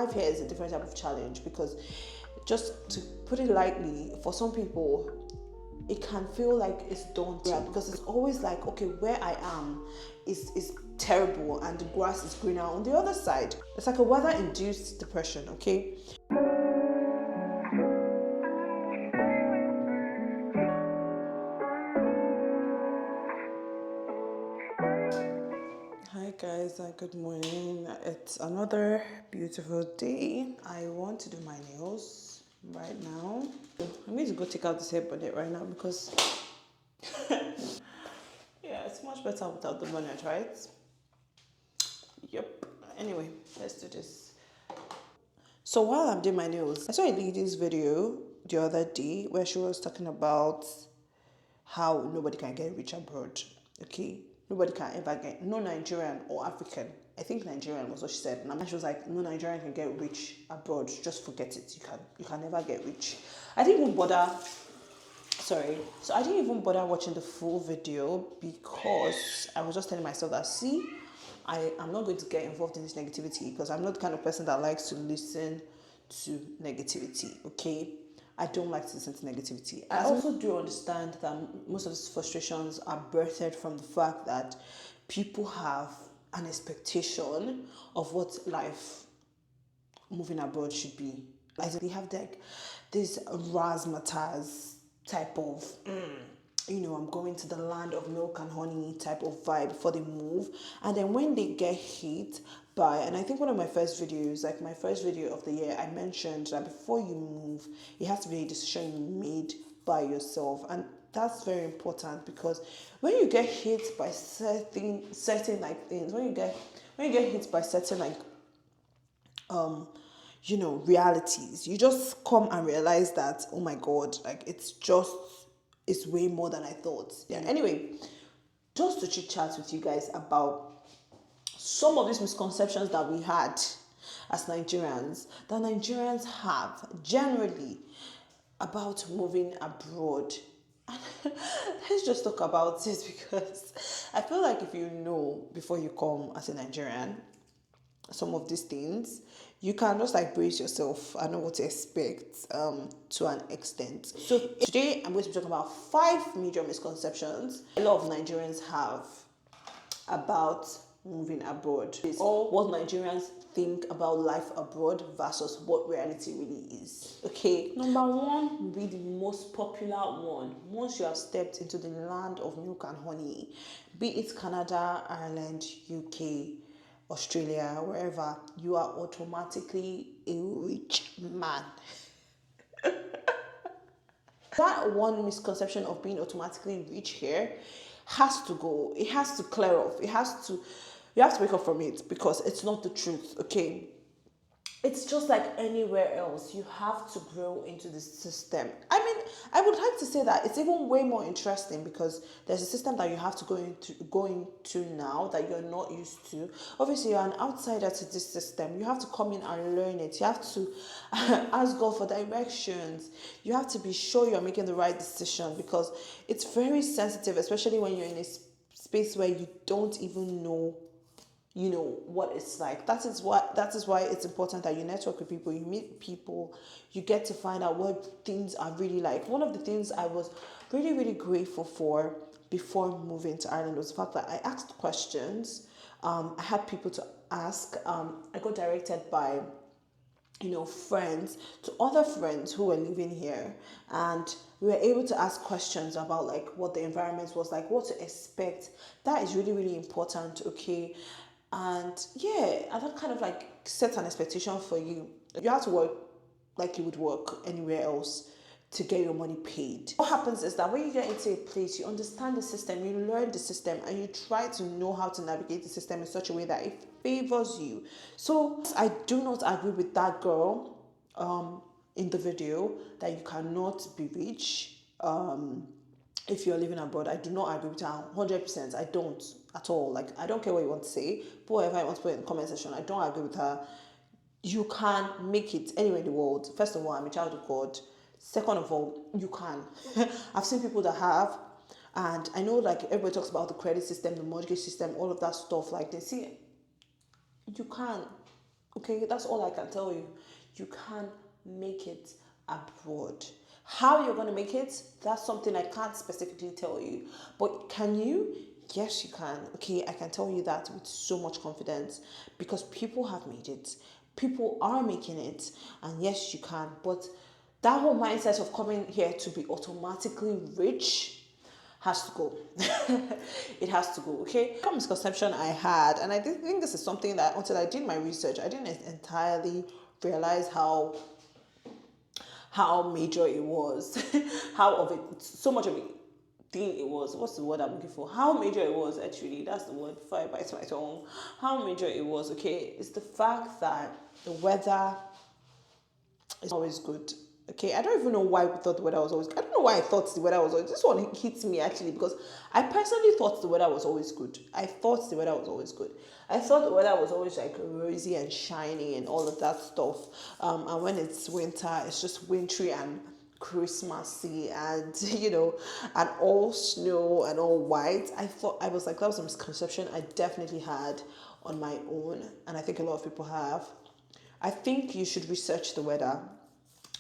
Life here is a different type of challenge because, just to put it lightly, for some people it can feel like it's daunting because it's always like, okay, where I am is terrible and the grass is greener on the other side. It's like a weather-induced depression, okay? Hi guys, good morning. It's another beautiful day. I want to do my nails right now. I'm going to go take out this hair bonnet right now because yeah, it's much better without the bonnet, right? Yep. Anyway, let's do this. So while I'm doing my nails, I saw a lady's video the other day where she was talking about how nobody can get rich abroad. Okay, nobody can ever get, no Nigerian or African. I think Nigerian was what she said. And she was like, no Nigerian can get rich abroad. Just forget it. You can never get rich. I didn't even bother. Sorry. So I didn't even bother watching the full video because I was just telling myself that, see, I'm not going to get involved in this negativity because I'm not the kind of person that likes to listen to negativity. Okay. I don't like to listen to negativity. I also do understand that most of these frustrations are birthed from the fact that people have an expectation of what life moving abroad should be. Like they have like this razzmatazz type of I'm going to the land of milk and honey type of vibe before they move. And then when they get hit by, and I think one of my first videos, like my first video of the year, I mentioned that before you move, it has to be a decision you made by yourself. And that's very important because when you get hit by certain like things, when you get hit by certain like realities, you just come and realize that, oh my God, like it's way more than I thought. Yeah. Anyway, just to chit chat with you guys about some of these misconceptions that we had as Nigerians, that Nigerians have generally about moving abroad. Let's just talk about this because I feel like if you know before you come as a Nigerian some of these things, you can just like brace yourself and know what to expect to an extent. So today I'm going to be talking about 5 major misconceptions a lot of Nigerians have about moving abroad. Or what Nigerians think about life abroad versus what reality really is. Okay, number 1 will be the most popular one. Once you have stepped into the land of milk and honey, be it Canada, Ireland, UK, Australia, wherever, you are automatically a rich man. That one misconception of being automatically rich here has to go. It has to clear off. You have to wake up from it because it's not the truth, okay? It's just like anywhere else. You have to grow into the system. I mean, I would like to say that it's even way more interesting because there's a system that you have to go into now that you're not used to. Obviously, you're an outsider to this system. You have to come in and learn it. You have to ask God for directions. You have to be sure you're making the right decision because it's very sensitive, especially when you're in a space where you don't even know what it's like. That is why it's important that you network with people, you meet people, you get to find out what things are really like. One of the things I was really, really grateful for before moving to Ireland was the fact that I asked questions. I had people to ask. I got directed by friends to other friends who were living here, and we were able to ask questions about like what the environment was like, what to expect. That is really, really important, okay? And yeah, and that kind of like sets an expectation for you. You have to work like you would work anywhere else to get your money paid. What happens is that when you get into a place, you understand the system, you learn the system, and you try to know how to navigate the system in such a way that it favors you. So I do not agree with that girl in the video that you cannot be rich if you're living abroad. I do not agree with her 100%. I don't at all. Like, I don't care what you want to say, but whatever I want to put in the comment section, I don't agree with her. You can make it anywhere in the world. First of all, I'm a child of God. Second of all, you can. I've seen people that have, and I know like everybody talks about the credit system, the mortgage system, all of that stuff. Like they see, you can. Okay, that's all I can tell you. You can make it abroad. How you're going to make it, that's something I can't specifically tell you. But can you? Yes, you can. Okay, I can tell you that with so much confidence because people have made it. People are making it. And yes, you can. But that whole mindset of coming here to be automatically rich has to go. It has to go, okay? One misconception I had, and I think this is something that until I did my research, I didn't entirely realize how major it was, how of it, so much of it thing it was. What's the word I'm looking for? How major it was, actually. That's the word before I bite my tongue. How major it was, okay? It's the fact that the weather is always good. Okay, I don't even know why we thought the weather was always good. I don't know why I thought the weather was always. This one hits me actually because I personally thought the weather was always good. I thought the weather was always good. I thought the weather was always like rosy and shiny and all of that stuff. And when it's winter, it's just wintry and Christmassy and and all snow and all white. I was like, that was a misconception I definitely had on my own, and I think a lot of people have. I think you should research the weather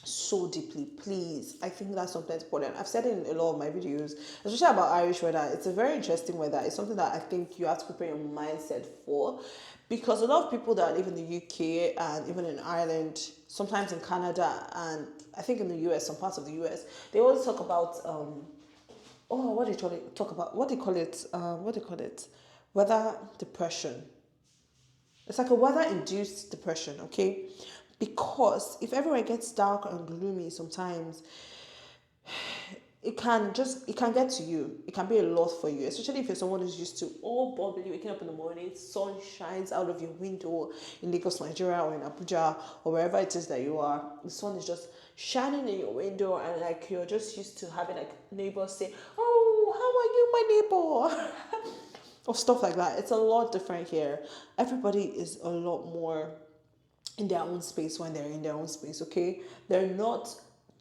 so deeply, please. I think that's something important. I've said it in a lot of my videos, especially about Irish weather. It's a very interesting weather. It's something that I think you have to prepare your mindset for, because a lot of people that live in the UK and even in Ireland, sometimes in Canada, and I think in the US, some parts of the US, they always talk about what do you call it? What do you call it? Weather depression. It's like a weather-induced depression, okay? Because if everywhere gets dark and gloomy sometimes, it can get to you. It can be a lot for you, especially if you're someone who's used to all bubbly, waking up in the morning, sun shines out of your window in Lagos, Nigeria, or in Abuja, or wherever it is that you are. The sun is just shining in your window, and like you're just used to having like neighbors say, "Oh, how are you, my neighbor?" or stuff like that. It's a lot different here. Everybody is a lot more in their own space when they're in their own space, okay? They're not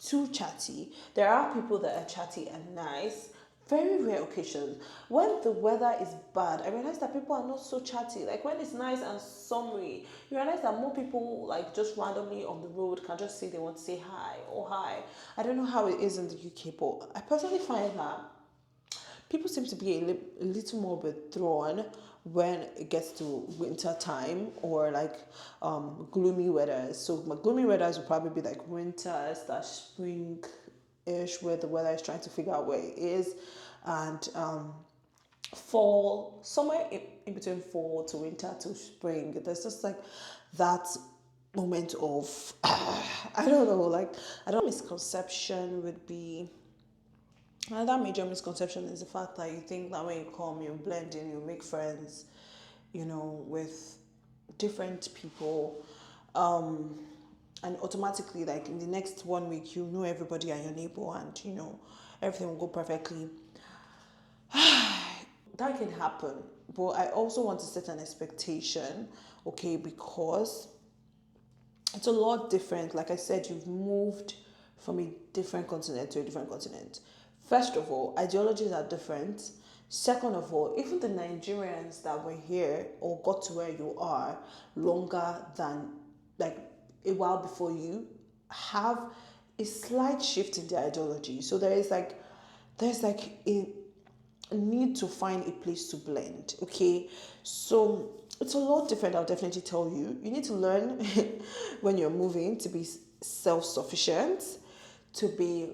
too chatty. There are people that are chatty and nice. Very rare occasions. When the weather is bad, I realize that people are not so chatty. Like when it's nice and summery, you realize that more people like just randomly on the road can just say they want to say hi or hi. I don't know how it is in the UK, but I personally find that people seem to be a little more withdrawn when it gets to winter time or like gloomy weather. So my gloomy weathers will probably be like winter / spring ish, where the weather is trying to figure out where it is, and fall, somewhere in between fall to winter to spring. There's just like that moment of I don't know, like I don't misconception would be. Another major misconception is the fact that you think that when you come, you blend in, you make friends, with different people, and automatically, like in the next 1 week, you know everybody and your neighbor, and everything will go perfectly. That can happen, but I also want to set an expectation, okay, because it's a lot different. Like I said, you've moved from a different continent to a different continent. First of all, ideologies are different. Second of all, even the Nigerians that were here or got to where you are longer than like a while before you have a slight shift in their ideology. So there's like a need to find a place to blend. Okay, so it's a lot different. I'll definitely tell you. You need to learn when you're moving to be self-sufficient, to be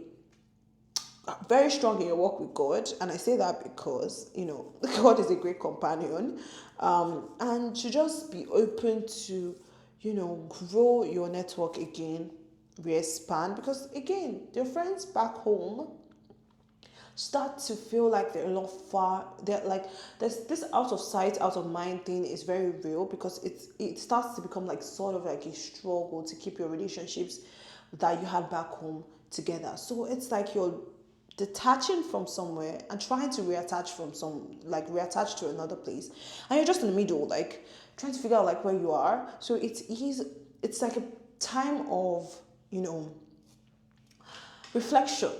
very strong in your walk with God. And I say that because, God is a great companion. And to just be open to, grow your network again, re-expand. Because again, your friends back home start to feel like they're a lot far. They're like, there's this out of sight, out of mind thing is very real, because it starts to become like sort of like a struggle to keep your relationships that you had back home together. So it's like you're detaching from somewhere and trying to reattach to another place, and you're just in the middle, like trying to figure out like where you are. So it's like a time of reflection.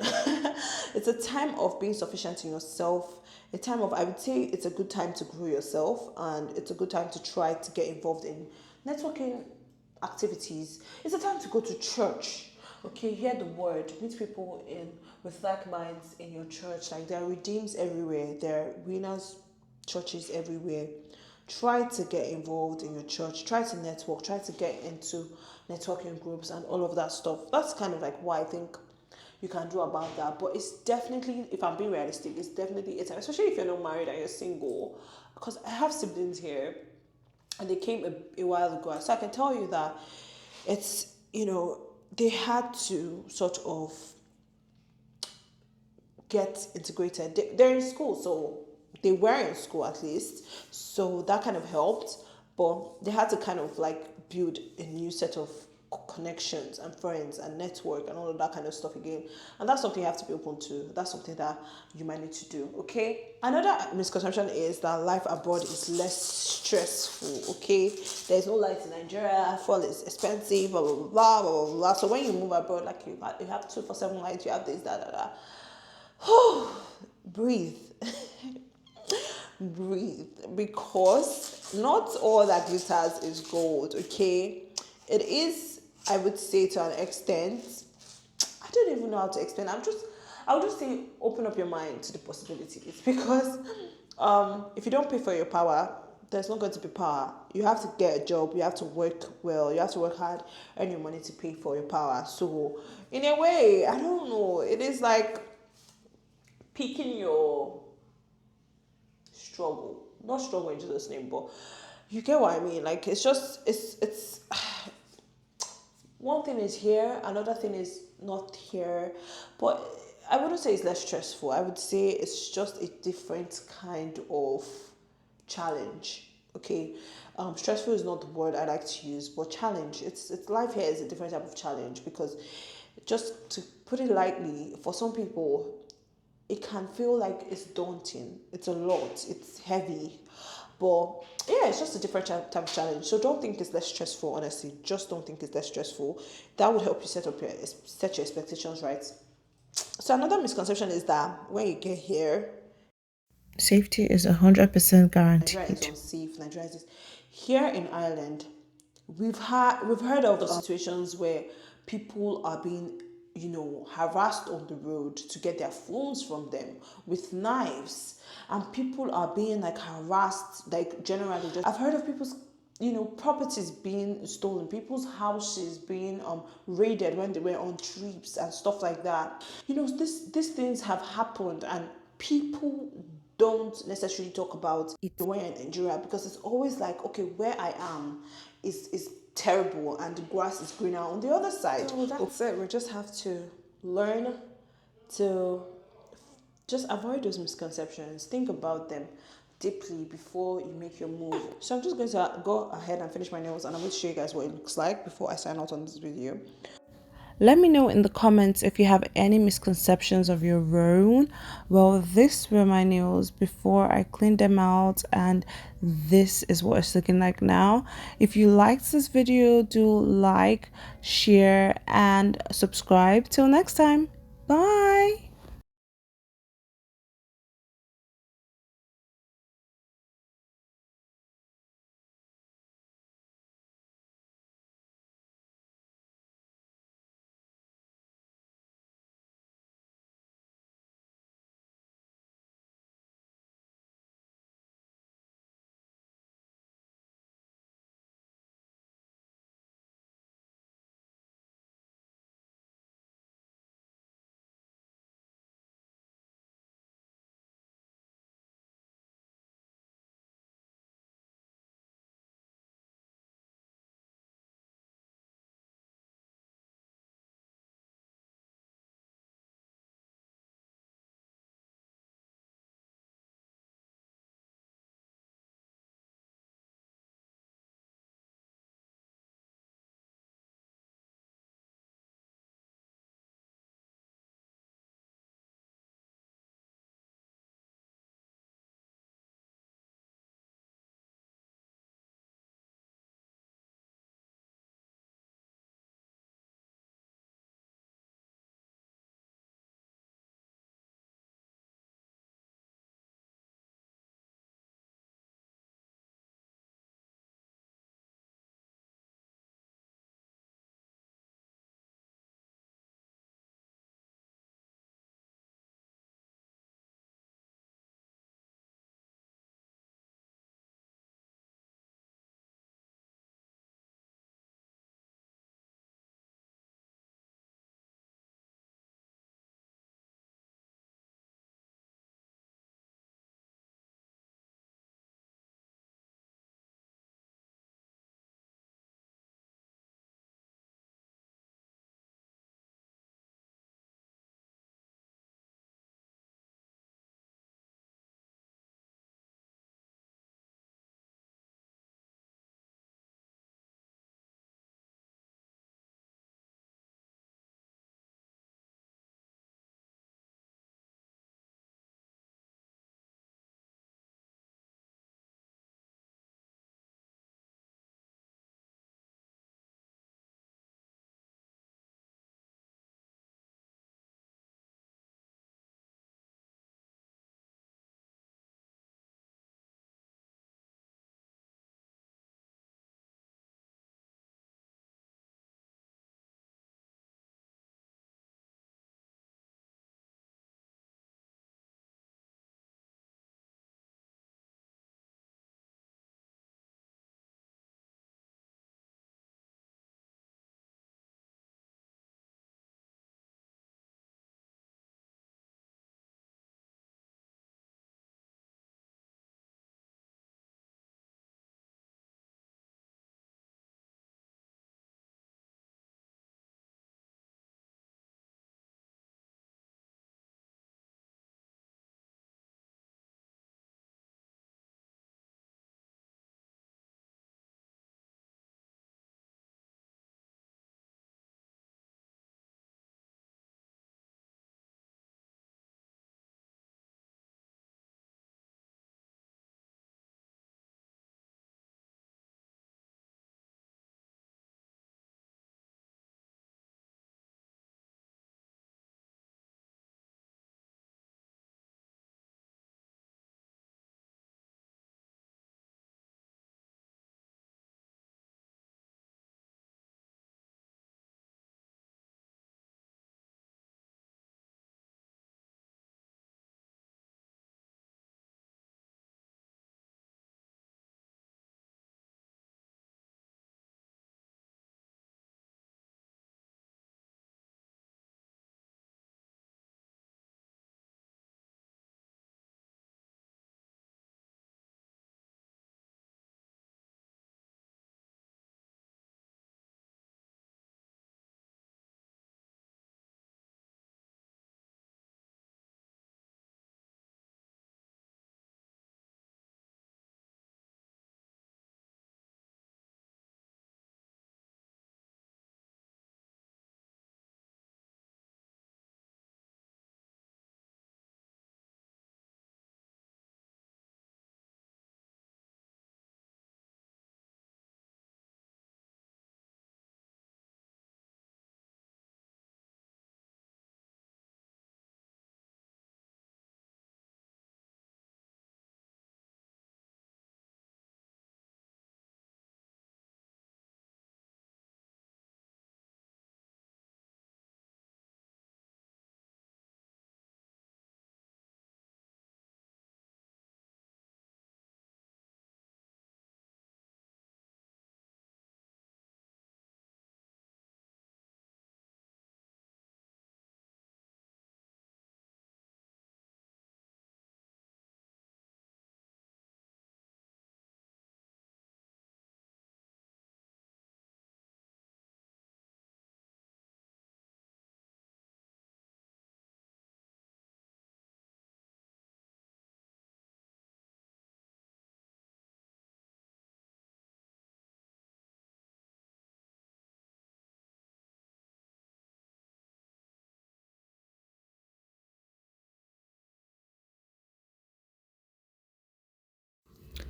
It's a time of being sufficient in yourself, a time of, I would say it's a good time to grow yourself, and it's a good time to try to get involved in networking activities. It's a time to go to church. Okay, hear the word, meet people in with like minds in your church. Like there are redeems everywhere, there are winners churches everywhere. Try to get involved in your church, try to network, try to get into networking groups and all of that stuff. That's kind of like what I think you can do about that. But it's definitely, if I'm being realistic, it's definitely a time, especially if you're not married and you're single. Because I have siblings here and they came a while ago. So I can tell you that it's, they had to sort of get integrated. They're in school, so they were in school at least. So that kind of helped. But they had to kind of like build a new set of connections and friends and network and all of that kind of stuff again. And that's something you have to be open to. That's something that you might need to do. Okay. Another misconception is that life abroad is less stressful. Okay. There's no light in Nigeria. Fuel is expensive. Blah blah blah blah blah blah. So when you move abroad, like you have 247 lights. You have this da da da. Breathe. Breathe, because not all that glitters is gold. Okay, it is, I would say, to an extent. I don't even know how to explain. I would just say open up your mind to the possibilities, because if you don't pay for your power, there's not going to be power. You have to get a job, you have to work well, you have to work hard, earn your money to pay for your power. So in a way, I don't know, it is like picking your struggle. Not struggle in Jesus' name, but you get what I mean. Like it's one thing is here, another thing is not here. But I wouldn't say it's less stressful. I would say it's just a different kind of challenge. Okay. Stressful is not the word I like to use, but challenge. It's life here is a different type of challenge, because just to put it lightly, for some people it can feel like it's daunting. It's a lot. It's heavy. But yeah, it's just a different type of challenge. So don't think it's less stressful, honestly. Just don't think it's less stressful. That would help you set your expectations right. So another misconception is that when you get here, safety is 100% guaranteed. Nigeria is unsafe. Nigeria is here in Ireland. We've heard of situations where people are being harassed on the road to get their phones from them with knives, and people are being like harassed, like generally. I've heard of people's properties being stolen, people's houses being raided when they were on trips and stuff like that. These things have happened, and people don't necessarily talk about it when you're in Nigeria, because it's always like, okay, where I am is terrible and the grass is greener on the other side. So that's it. We just have to learn to just avoid those misconceptions. Think about them deeply before you make your move. So I'm just going to go ahead and finish my nails, and I'm going to show you guys what it looks like before I sign out on this video. Let me know in the comments if you have any misconceptions of your own. Well, these were my nails before I cleaned them out, and this is what it's looking like now. If you liked this video, do like, share, and subscribe. Till next time. Bye.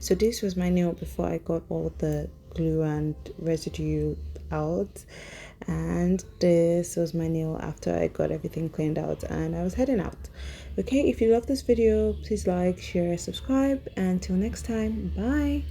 So this was my nail before I got all the glue and residue out, and this was my nail after I got everything cleaned out and I was heading out. Okay, if you love this video, please like, share, subscribe, and until next time, bye.